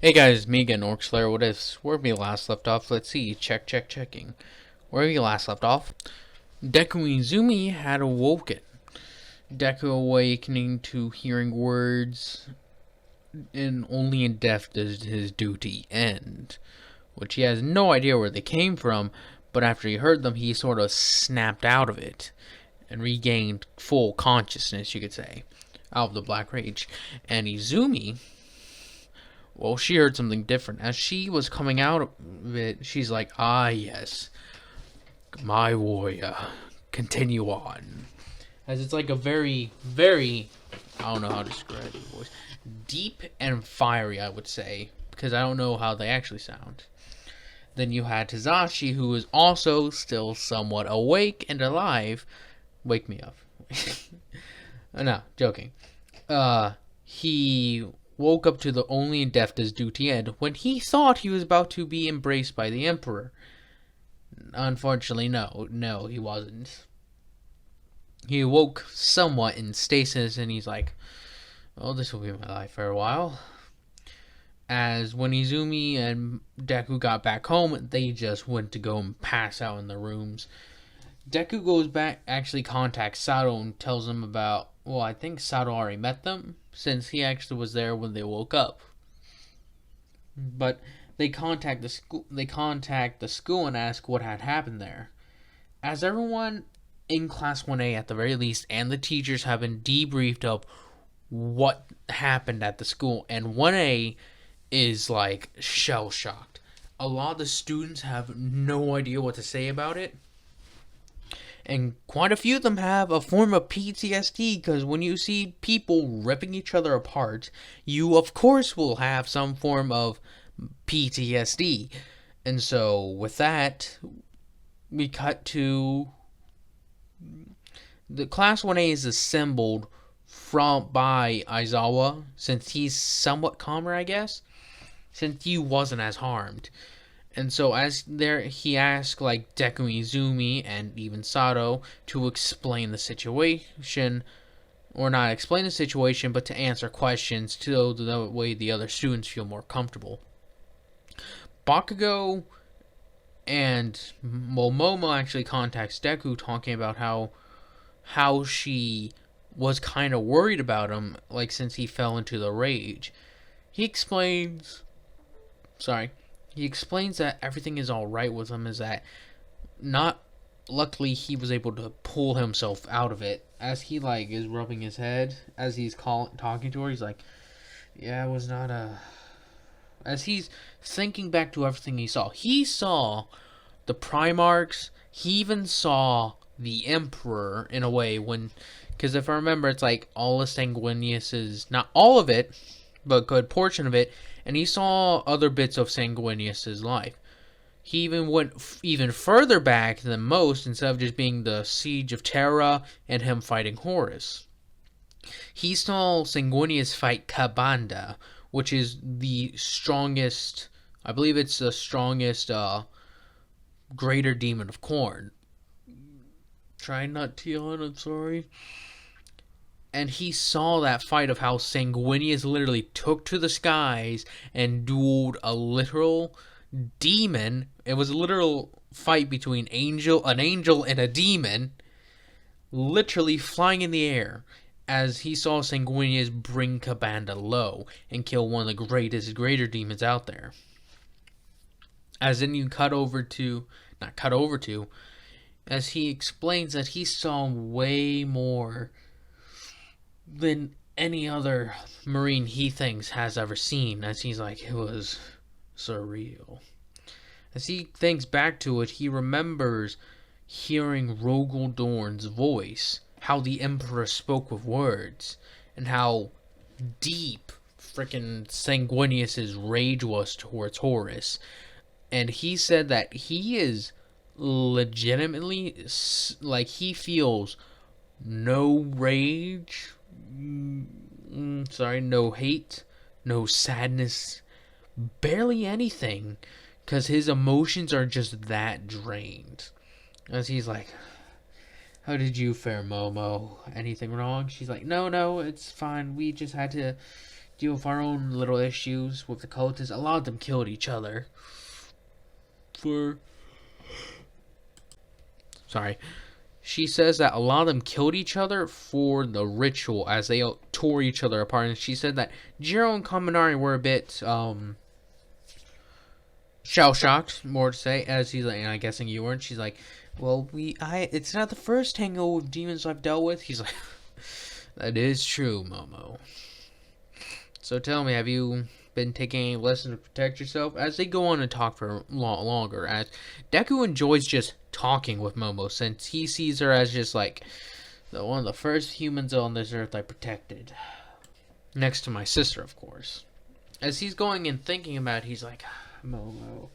Hey guys, me again, Orc Slayer. What is? Where we last left off? Let's see. Checking. Where we last left off? Deku Izumi had awoken. Deku awakening to hearing words, and only in death does his duty end. Which he has no idea where they came from, but after he heard them, he sort of snapped out of it and regained full consciousness, you could say, out of the Black Rage. And Izumi, well, she heard something different. As she was coming out of it, she's like, ah, yes, my warrior, continue on. As it's like a very, I don't know how to describe the voice, deep and fiery, I would say, because I don't know how they actually sound. Then you had Tazashi, who is also still somewhat awake and alive. Wake me up. No, joking. He woke up to the only in death does duty end when he thought he was about to be embraced by the Emperor. Unfortunately, no, he wasn't. He awoke somewhat in stasis, and he's like, "Oh, this will be my life for a while." As when Izumi and Deku got back home, they just went to go and pass out in their rooms. Deku goes back, actually contacts Sato and tells him about, well, I think Sato already met them, since he actually was there when they woke up. But they contact the school and ask what had happened there. As everyone in Class 1A at the very least, and the teachers have been debriefed of what happened at the school, and 1A is like shell shocked. A lot of the students have no idea what to say about it. And quite a few of them have a form of PTSD, because when you see people ripping each other apart, you of course will have some form of PTSD. And so with that, we cut to the Class 1A is assembled by Aizawa, since he's somewhat calmer, I guess, since he wasn't as harmed. And so as there, he asked like Deku Izumi and even Sato to explain the situation, or not explain the situation, but to answer questions so the way the other students feel more comfortable. Bakugo and Momomo actually contacts Deku, talking about how she was kind of worried about him, like since he fell into the rage. He explains that everything is all right with him, is that not luckily he was able to pull himself out of it. As he like is rubbing his head as he's talking to her, he's like, yeah, it was not a, as he's thinking back to everything he saw the Primarchs, he even saw the Emperor in a way, when, because if I remember, it's like all of Sanguinius's, not all of it, but a good portion of it, and he saw other bits of Sanguinius's life. He even went even further back than most, instead of just being the Siege of Terra and him fighting Horus. He saw Sanguinius fight Kabanda, which is the strongest, I believe it's the strongest greater demon of Corn. Try not to yawn, I'm sorry. And he saw that fight of how Sanguinius literally took to the skies and dueled a literal demon. It was a literal fight between an angel and a demon, literally flying in the air, as he saw Sanguinius bring Kabanda low and kill one of the greater demons out there. As then you as he explains that he saw way more than any other Marine he thinks has ever seen, as he's like, it was surreal. As he thinks back to it, he remembers hearing Rogel Dorn's voice, how the Emperor spoke with words, and how deep frickin' Sanguinius's rage was towards Horus. And he said that he is legitimately, like, he feels no rage, no hate, no sadness, barely anything, because his emotions are just that drained. As he's like, how did you fare, Momo? Anything wrong? She's like, no, it's fine. We just had to deal with our own little issues with the cultists. A lot of them killed each other. She says that a lot of them killed each other for the ritual as they tore each other apart. And she said that Jiro and Kaminari were a bit shell-shocked, more to say, as he's like, and I'm guessing you weren't. She's like, well, it's not the first tango of demons I've dealt with. He's like, that is true, Momo. So tell me, have you been taking any lessons to protect yourself? As they go on and talk for longer, as Deku enjoys just talking with Momo, since he sees her as just like one of the first humans on this earth I protected. Next to my sister, of course. As he's going and thinking about it, he's like, Momo,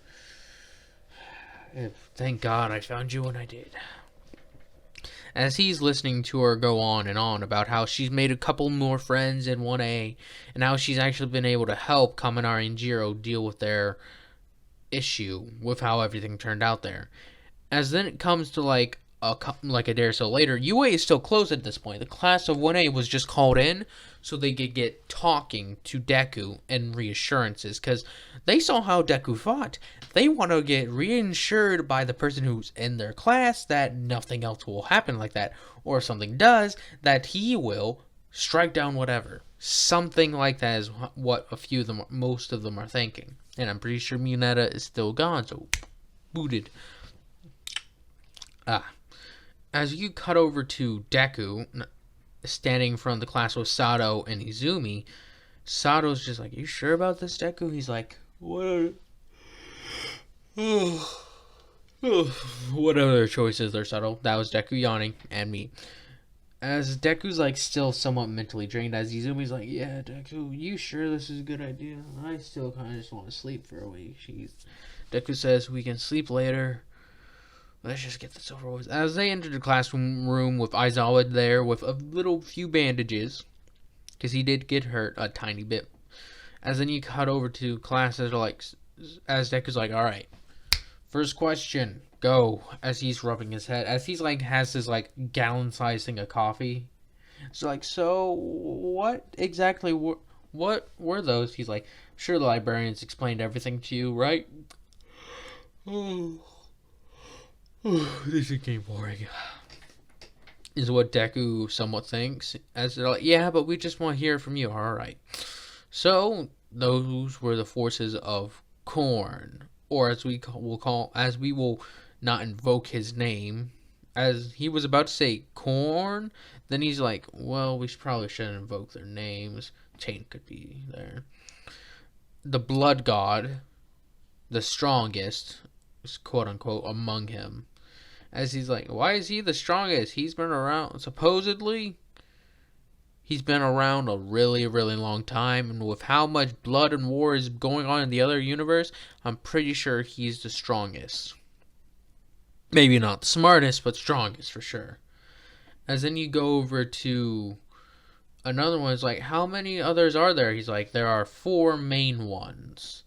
thank God I found you when I did. As he's listening to her go on and on about how she's made a couple more friends in 1A, and how she's actually been able to help Kaminari and Jiro deal with their issue with how everything turned out there. As then it comes to like a day or so later, UA is still closed at this point. The class of 1A was just called in so they could get talking to Deku and reassurances, because they saw how Deku fought. They want to get reassured by the person who's in their class that nothing else will happen like that, or if something does, that he will strike down whatever. Something like that is what most of them are thinking. And I'm pretty sure Muneta is still gone, so booted. As you cut over to Deku standing in front of the class with Sato and Izumi, Sato's just like, you sure about this, Deku? He's like, what other choices there, Sato? That was Deku yawning, and me. As Deku's like still somewhat mentally drained, as Izumi's like, yeah, Deku, you sure this is a good idea? I still kind of just want to sleep for a week. Deku says, we can sleep later. Let's just get this over with. As they enter the classroom with Aizawa there with a few bandages, because he did get hurt a tiny bit. As then you cut over to classes, like, as Deku's like, all right, first question, go. As he's rubbing his head, as he's like has this like gallon-sized thing of coffee. So what exactly what were those? He's like, sure, the librarians explained everything to you, right? This became boring. Is what Deku somewhat thinks. As they're like, yeah, but we just want to hear from you. Alright. So, those were the forces of Korn. Or as we will not invoke his name. As he was about to say Korn, then he's like, well, we probably shouldn't invoke their names. Chain could be there. The Blood God, the strongest, quote unquote, among him. As he's like, why is he the strongest? He's been around, supposedly, he's been around a really, really long time. And with how much blood and war is going on in the other universe, I'm pretty sure he's the strongest. Maybe not the smartest, but strongest for sure. As then you go over to another one. It's like, how many others are there? He's like, there are 4 main ones.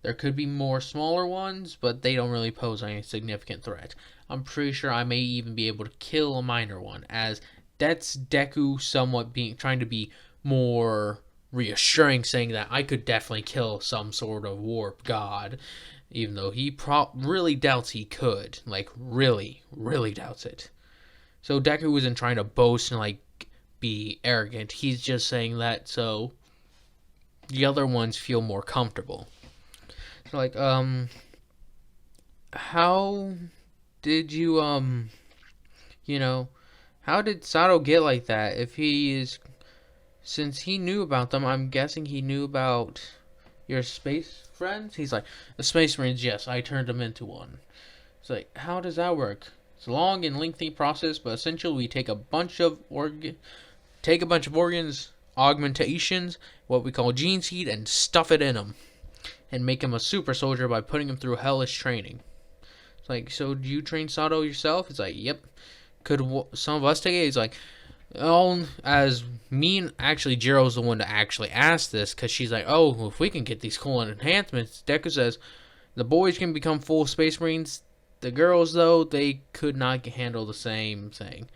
There could be more smaller ones, but they don't really pose any significant threat. I'm pretty sure I may even be able to kill a minor one, as that's Deku somewhat trying to be more reassuring, saying that I could definitely kill some sort of warp god, even though he really doubts he could. Like, really, really doubts it. So Deku isn't trying to boast and, like, be arrogant. He's just saying that so the other ones feel more comfortable. So, like, how did you, how did Sato get like that? Since he knew about them, I'm guessing he knew about your space friends? He's like, the Space Marines, yes, I turned them into one. It's like, how does that work? It's a long and lengthy process, but essentially we take a bunch of organs, augmentations, what we call gene seed, and stuff it in them. And make him a super soldier by putting him through hellish training. It's like, so do you train Sato yourself? It's like, yep. Could some of us take it? He's like, oh, as me and actually Jiro's the one to actually ask this, because she's like, oh, if we can get these cool enhancements. Deku says, the boys can become full Space Marines. The girls, though, they could not handle the same thing.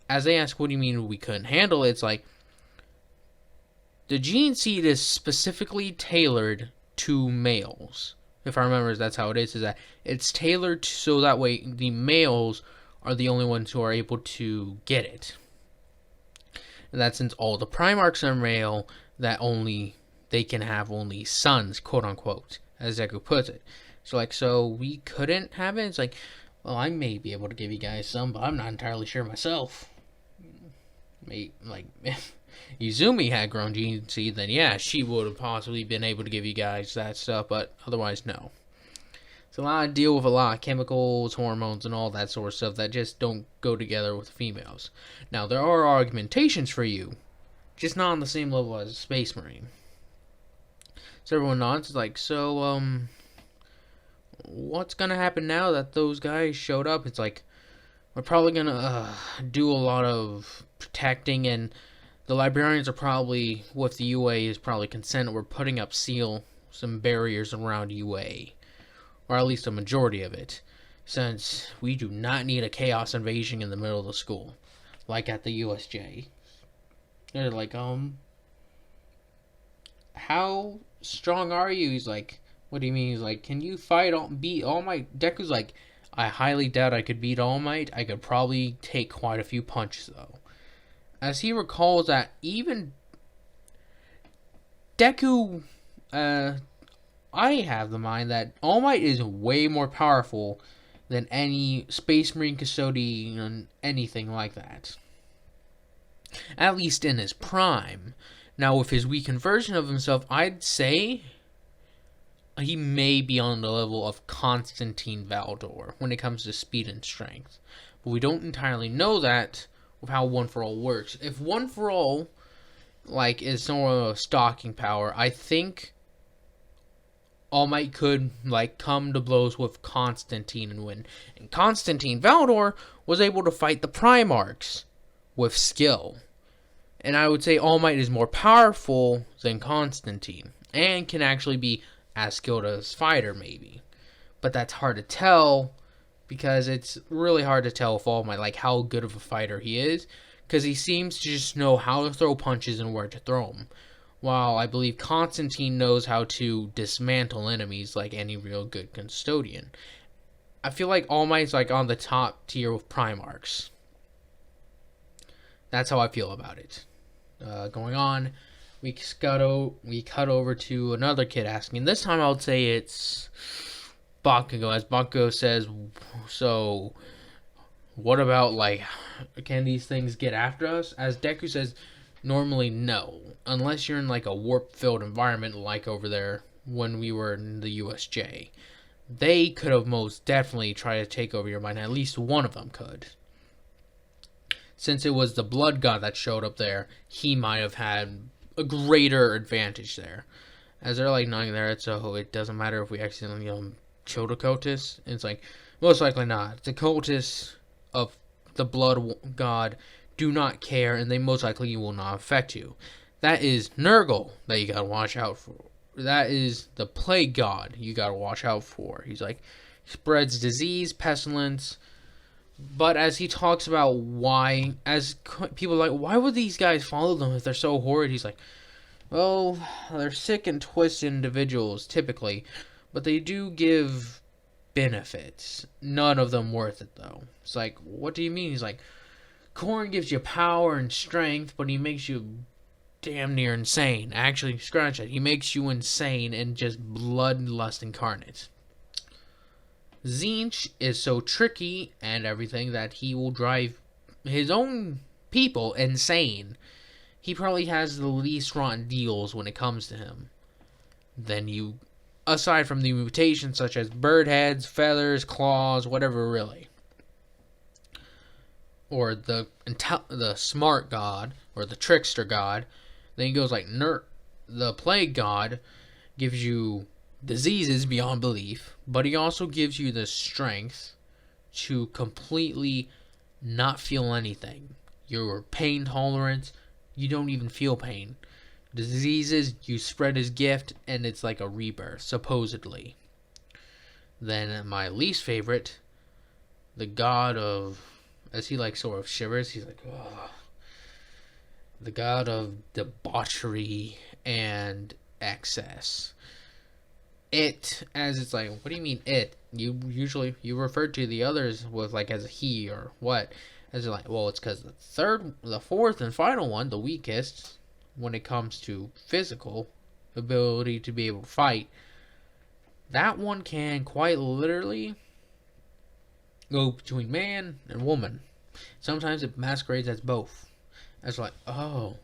As they ask, what do you mean we couldn't handle it? It's like, The gene seed is specifically tailored to males. If I remember, that's how it is that it's tailored so that way the males are the only ones who are able to get it. And that since all the Primarchs are male, that only they can have only sons, quote unquote, as Deku puts it. So we couldn't have it. It's like, well, I may be able to give you guys some, but I'm not entirely sure myself. If Izumi had grown gene seed, then yeah, she would have possibly been able to give you guys that stuff, but otherwise, no. It's a lot of deal with a lot of chemicals, hormones, and all that sort of stuff that just don't go together with females. Now, there are augmentations for you, just not on the same level as a Space Marine. So everyone nods, like, so, what's gonna happen now that those guys showed up? It's like, we're probably gonna do a lot of protecting, and the librarians are probably, with the UA, is probably consent. We're putting up some barriers around UA, or at least a majority of it, since we do not need a chaos invasion in the middle of the school, like at the USJ. They're like, how strong are you? He's like, what do you mean? He's like, can you beat All Might? Deku's like, I highly doubt I could beat All Might. I could probably take quite a few punches, though. As he recalls that even Deku, I have the mind that All Might is way more powerful than any Space Marine Custodian, anything like that. At least in his prime. Now, with his weakened version of himself, I'd say he may be on the level of Constantine Valdor when it comes to speed and strength. But we don't entirely know that with how One For All works. If One For All, is sort of a stalking power, I think All Might could, come to blows with Constantine and win. And Constantine Valdor was able to fight the Primarchs with skill. And I would say All Might is more powerful than Constantine, and can actually be as skilled as fighter, maybe. But that's hard to tell, because it's really hard to tell with All Might, how good of a fighter he is, because he seems to just know how to throw punches and where to throw them. While I believe Constantine knows how to dismantle enemies like any real good custodian. I feel like All Might's on the top tier with Primarchs. That's how I feel about it. Going on, we cut over to another kid asking. This time I would say it's Bakugo, as Bakugo says, so what about, can these things get after us? As Deku says, normally no, unless you're in a warp-filled environment like over there when we were in the USJ. They could have most definitely tried to take over your mind. At least one of them could. Since it was the blood god that showed up there, he might have had a greater advantage there. As they're nodding there, it doesn't matter if we accidentally kill the cultists. It's most likely not. The cultists of the blood god do not care, and they most likely will not affect you. That is Andgll that you gotta watch out for. That is the plague god you gotta watch out for. He's spreads disease, pestilence. But as he talks about why, as people why would these guys follow them if they're so horrid? He's like, well, they're sick and twisted individuals, typically. But they do give benefits. None of them worth it, though. It's what do you mean? He's like, Korn gives you power and strength, but he makes you damn near insane. Actually, scratch it. He makes you insane and just bloodlust incarnate. Tzeentch is so tricky and everything that he will drive his own people insane. He probably has the least rotten deals when it comes to him. Then you, aside from the mutations such as bird heads, feathers, claws, whatever really. Or the smart god, or the trickster god. Then he goes the plague god gives you diseases beyond belief, but he also gives you the strength to completely not feel anything. Your pain tolerance, you don't even feel pain. Diseases, you spread his gift, and it's like a rebirth, supposedly. Then my least favorite, the god of, as he sort of shivers, he's ugh. the god of debauchery and excess. It, as it's like, what do you mean it? You usually you refer to the others with like as a he or what? As like, well, it's because the fourth and final one, the weakest when it comes to physical ability to be able to fight, that one can quite literally go between man and woman. Sometimes it masquerades as both. As like, oh,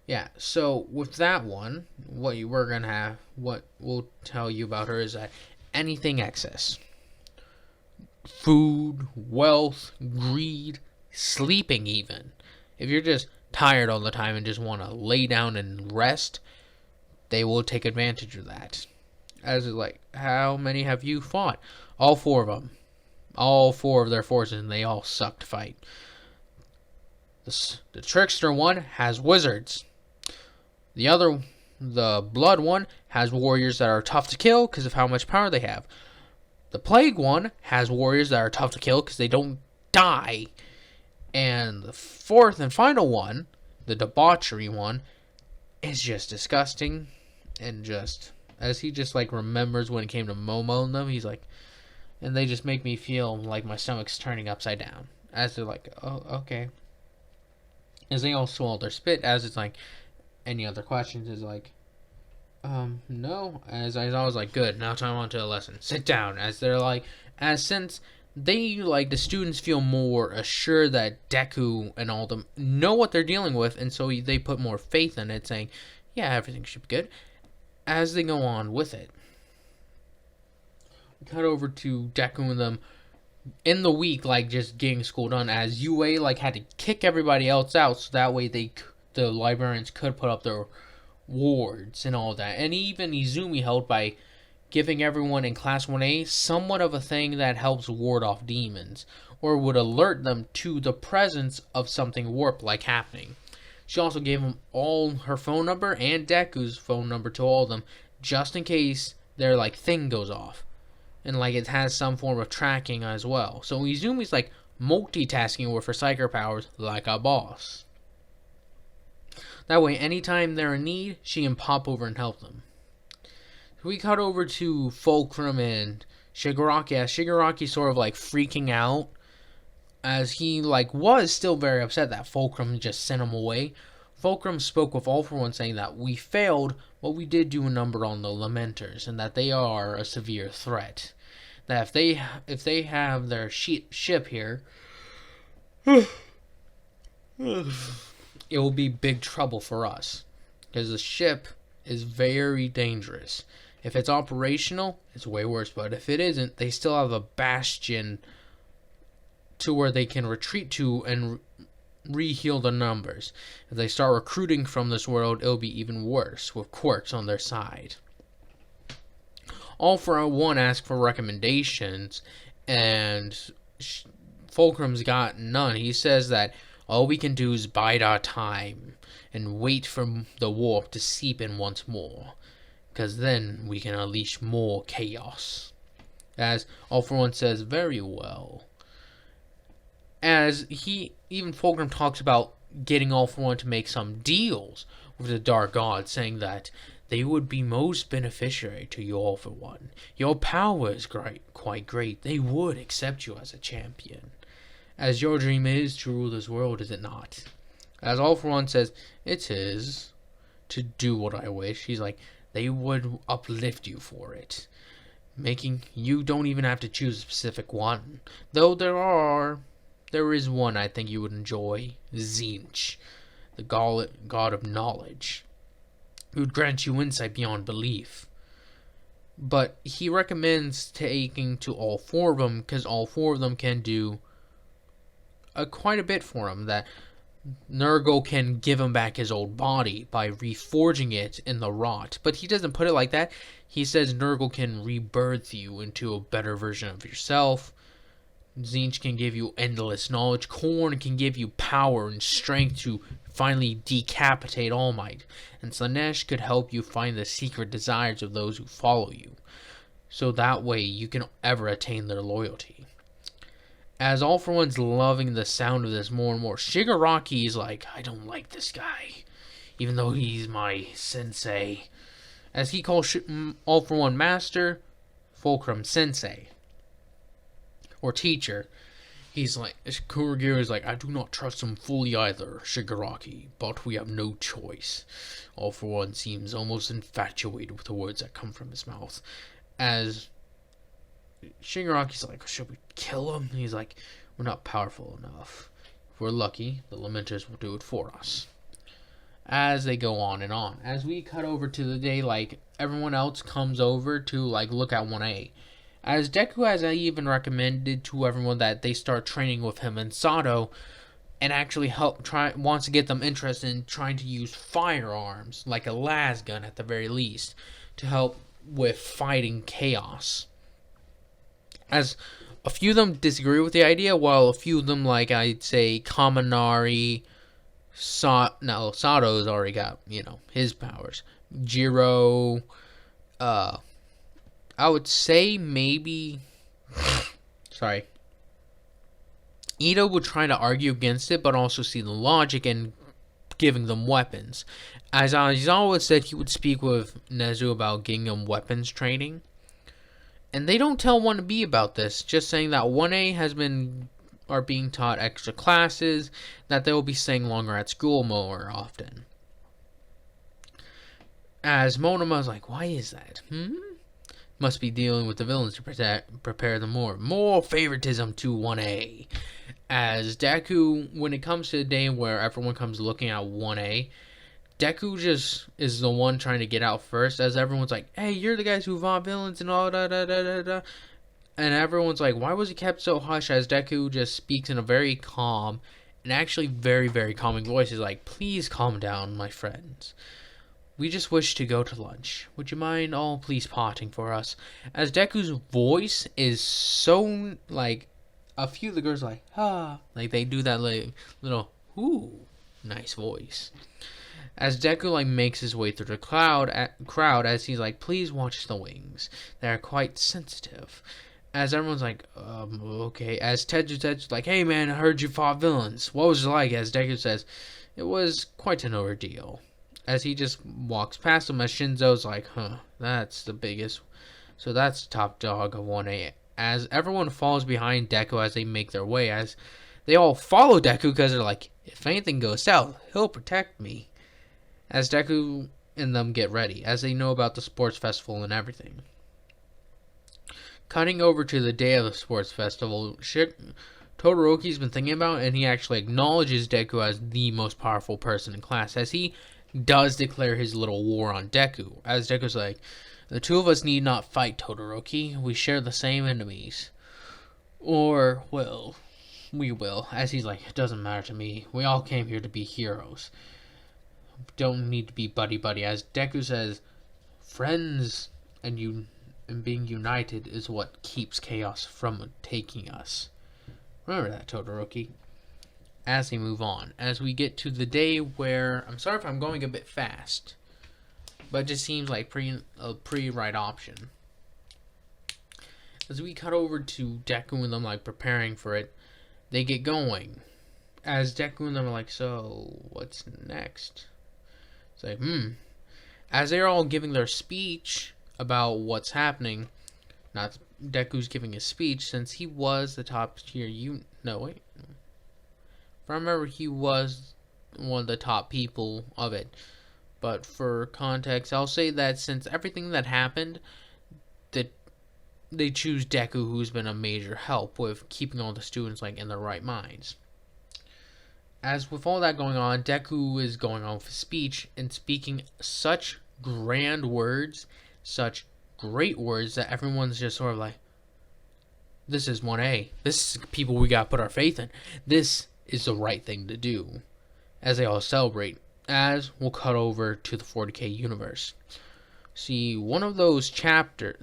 yeah. So with that one, what you were gonna have, what we'll tell you about her is that anything excess, food, wealth, greed, sleeping, even. If you're just tired all the time and just want to lay down and rest, they will take advantage of that. As it's like, how many have you fought? All four of them. All four of their forces, and they all suck to fight. The trickster one has wizards. The blood one, has warriors that are tough to kill because of how much power they have. The plague one has warriors that are tough to kill because they don't die. And the fourth and final one, the debauchery one, is just disgusting. And just, as he just like remembers when it came to Momo and them, he's like, and they just make me feel like my stomach's turning upside down. As they're like, oh, okay. As they all swallow their spit, as it's like, any other questions, is like, no. As I was like, good, now time on to a lesson. Sit down. As they're like, as since they, like, the students feel more assured that Deku and all them know what they're dealing with, and so they put more faith in it, saying, yeah, everything should be good. As they go on with it, we cut over to Deku and them in the week, like, just getting school done, as UA, like, had to kick everybody else out, so that way the librarians could put up their wards and all that. And even Izumi helped by giving everyone in Class 1A somewhat of a thing that helps ward off demons, or would alert them to the presence of something warp-like happening. She also gave them all her phone number and Deku's phone number to all of them, just in case their, like, thing goes off. And, like, it has some form of tracking as well. So Izumi's, like, multitasking with her psychic powers like a boss. That way, anytime they're in need, she can pop over and help them. We cut over to Fulcrum and Shigaraki, as Shigaraki's sort of like freaking out, as he like was still very upset that Fulcrum just sent him away. Fulcrum spoke with All For One, saying that we failed, but we did do a number on the lamenters, and that they are a severe threat. That if they have their ship here, it will be big trouble for us, because the ship is very dangerous. If it's operational, it's way worse, but if it isn't, they still have a bastion to where they can retreat to and re-heal the numbers. If they start recruiting from this world, it'll be even worse, with quirks on their side. All For One asked for recommendations, and Fulcrum's got none. He says that all we can do is bide our time and wait for the warp to seep in once more, because then we can unleash more chaos. As All For One says, very well. As even Fulcrum talks about getting All For One to make some deals with the Dark God, saying that they would be most beneficiary to you, All For One. Your power is quite great. They would accept you as a champion. As your dream is to rule this world, is it not? As All For One says, it is to do what I wish. He's like, they would uplift you for it, making you don't even have to choose a specific one. Though there is one I think you would enjoy, Zinch, the god of knowledge, who would grant you insight beyond belief. But he recommends taking to all four of them, because all four of them can do quite a bit for him. That Nergal can give him back his old body by reforging it in the rot. But he doesn't put it like that. He says Nergal can rebirth you into a better version of yourself. Zinch can give you endless knowledge. Korn can give you power and strength to finally decapitate All Might. And Slanesh could help you find the secret desires of those who follow you, so that way you can ever attain their loyalty. As All For One's loving the sound of this more and more, Shigaraki's like, I don't like this guy, even though he's my sensei. As he calls All For One master, Fulcrum sensei, or teacher. He's like, Kurogiro is like, I do not trust him fully either, Shigaraki, but we have no choice. All For One seems almost infatuated with the words that come from his mouth. As Shigaraki's like, should we kill him? He's like, we're not powerful enough. If we're lucky, the lamenters will do it for us. As they go on and on. As we cut over to the day, like, everyone else comes over to, like, look at 1A. As Deku has even recommended to everyone that they start training with him and Sato, and actually wants to get them interested in trying to use firearms, like a las gun at the very least, to help with fighting chaos. As a few of them disagree with the idea, while a few of them, like I'd say Kaminari, Sato's already got, his powers. Jiro, I would say maybe, Ito would try to argue against it, but also see the logic in giving them weapons. As Aizawa said, he would speak with Nezu about getting them weapons training. And they don't tell 1B about this, just saying that 1A are being taught extra classes, that they will be staying longer at school more often. As Monoma's like, why is that? Must be dealing with the villains to prepare them more. More favoritism to 1A. As Deku, when it comes to the day where everyone comes looking at 1A, Deku just is the one trying to get out first, as everyone's like, hey, you're the guys who fought villains and all da. And everyone's like, why was he kept so hush? As Deku just speaks in a very calm and actually very, very calming voice. He's like, please calm down, my friends. We just wish to go to lunch. Would you mind all please potting for us? As Deku's voice is so, like, a few of the girls are like, like, they do that, like, little, nice voice. As Deku, like, makes his way through the crowd, as he's like, please watch the wings. They're quite sensitive. As everyone's like, okay. As Teju's like, hey, man, I heard you fought villains. What was it like? As Deku says, it was quite an ordeal. As he just walks past him, as Shinzo's like, that's the biggest. So that's the top dog of 1A. As everyone falls behind Deku as they make their way, as they all follow Deku because they're like, if anything goes south, he'll protect me. As Deku and them get ready, as they know about the sports festival and everything. Cutting over to the day of the sports festival, Todoroki's been thinking about it, and he actually acknowledges Deku as the most powerful person in class, as he does declare his little war on Deku. As Deku's like, the two of us need not fight, Todoroki. We share the same enemies. Or, well, we will. As he's like, it doesn't matter to me. We all came here to be heroes. Don't need to be buddy-buddy. As Deku says, friends and being united is what keeps chaos from taking us. Remember that, Todoroki. As they move on, as we get to the day where, I'm sorry if I'm going a bit fast, but it just seems like a pretty right option. As we cut over to Deku and them, like, preparing for it, they get going. As Deku and them are like, so what's next? It's like, As they're all giving their speech about what's happening, not Deku's giving his speech, since he was the top tier, if I remember, he was one of the top people of it. But for context, I'll say that since everything that happened, that they choose Deku, who's been a major help with keeping all the students, like, in their right minds. As with all that going on, Deku is going on with his speech and speaking such grand words, such great words, that everyone's just sort of like, this is 1A. This is people we gotta put our faith in. This is the right thing to do. As they all celebrate, as we'll cut over to the 40K universe. See, one of those chapter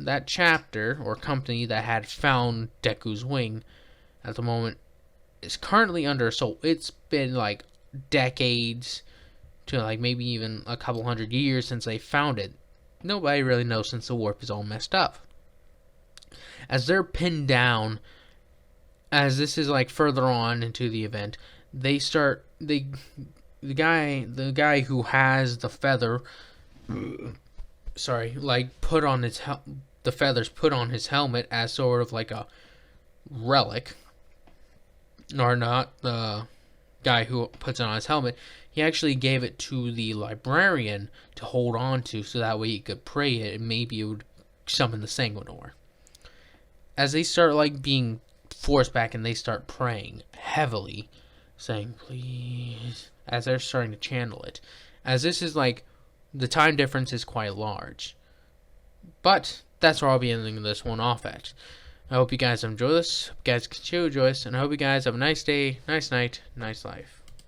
or company that had found Deku's wing at the moment is currently under assault. It's been like decades to like maybe even a couple hundred years since they found it. Nobody really knows since the warp is all messed up. As they're pinned down as this is like further on into the event, they start the guy who has the feather, sorry, like put on his the feathers put on his helmet as sort of like a relic, or not the guy who puts it on his helmet. He actually gave it to the librarian to hold on to, so that way he could pray it, and maybe it would summon the Sanguinor. As they start like being forced back, and they start praying heavily, saying please, as they're starting to channel it. As this is like, the time difference is quite large. But that's where I'll be ending this one off at. I hope you guys enjoy this. Hope you guys continue to enjoy this, and I hope you guys have a nice day, nice night, nice life.